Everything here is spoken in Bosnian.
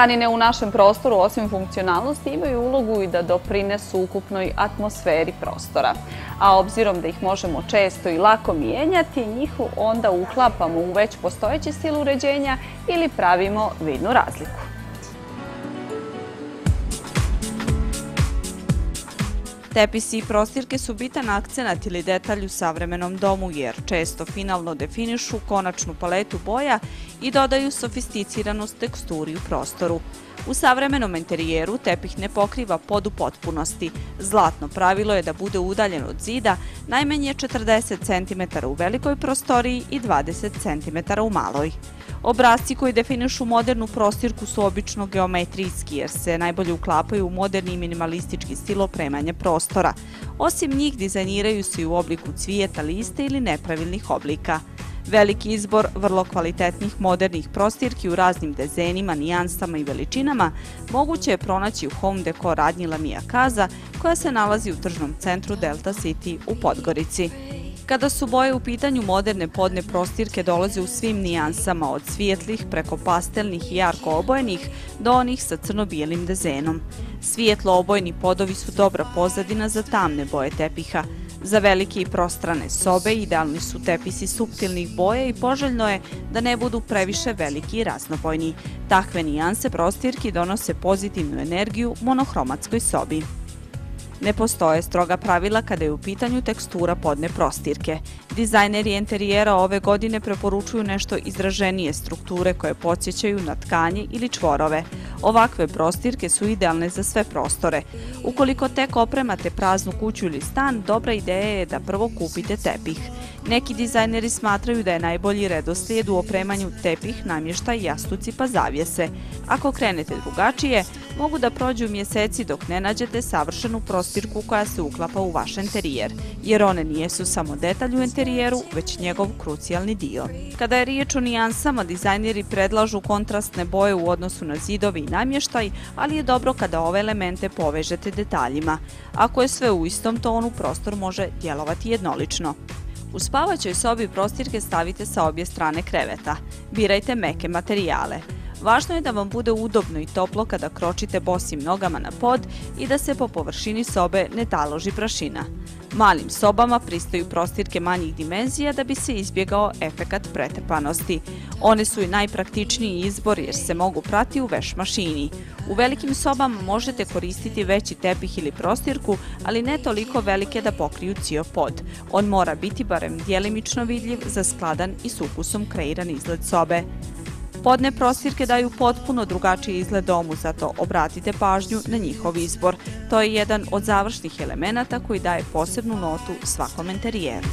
Tkanine u našem prostoru, osim funkcionalnosti, imaju ulogu i da doprinesu ukupnoj atmosferi prostora. A obzirom da ih možemo često i lako mijenjati, njih onda uklapamo u već postojeći stil uređenja ili pravimo vidnu razliku. Tepisi i prostirke su bitan akcenat ili detalj u savremenom domu jer često finalno definišu konačnu paletu boja i dodaju sofisticiranost teksturi u prostoru. U savremenom interijeru tepih ne pokriva pod u potpunosti. Zlatno pravilo je da bude udaljen od zida najmanje 40 cm u velikoj prostoriji i 20 cm u maloj. Obrasci koji definišu modernu prostirku su obično geometrijski jer se najbolje uklapaju u moderni i minimalistički stil opremanja prostora. Osim njih dizajniraju se i u obliku cvijeta, liste ili nepravilnih oblika. Veliki izbor vrlo kvalitetnih modernih prostirki u raznim dezenima, nijansama i veličinama moguće je pronaći u home dekor radnji Lamia Casa koja se nalazi u tržnom centru Delta City u Podgorici. Kada su boje u pitanju, moderne podne prostirke dolaze u svim nijansama, od svijetlih preko pastelnih i jarko obojenih do onih sa crno-bijelim dezenom. Svijetlo obojeni podovi su dobra pozadina za tamne boje tepiha. Za velike i prostrane sobe idealni su tepisi suptilnih boja i poželjno je da ne budu previše veliki i raznobojni. Takve nijanse prostirki donose pozitivnu energiju monohromatskoj sobi. Ne postoje stroga pravila kada je u pitanju tekstura podne prostirke. Dizajneri interijera ove godine preporučuju nešto izraženije strukture koje podsjećaju na tkanje ili čvorove. Ovakve prostirke su idealne za sve prostore. Ukoliko tek opremate praznu kuću ili stan, dobra ideja je da prvo kupite tepih. Neki dizajneri smatraju da je najbolji redoslijed u opremanju tepih, namještaj, jastuci pa zavjese. Ako krenete drugačije, mogu da prođu mjeseci dok ne nađete savršenu prostirku koja se uklapa u vaš interijer, jer one nijesu samo detalj u interijeru, već njegov krucijalni dio. Kada je riječ o nijansama, dizajneri predlažu kontrastne boje u odnosu na zidovi i namještaj, ali je dobro kada ove elemente povežete detaljima. Ako je sve u istom tonu, prostor može djelovati jednolično. U spavaćoj sobi prostirke stavite sa obje strane kreveta. Birajte meke materijale. Važno je da vam bude udobno i toplo kada kročite bosim nogama na pod i da se po površini sobe ne taloži prašina. Malim sobama pristaju prostirke manjih dimenzija da bi se izbjegao efekat pretrpanosti. One su i najpraktičniji izbor jer se mogu prati u veš mašini. U velikim sobama možete koristiti veći tepih ili prostirku, ali ne toliko velike da pokriju cijel pod. On mora biti barem djelimično vidljiv za skladan i s ukusom kreiran izgled sobe. Podne prostirke daju potpuno drugačiji izgled domu, zato obratite pažnju na njihov izbor. To je jedan od završnih elemenata koji daje posebnu notu svakom interijeru.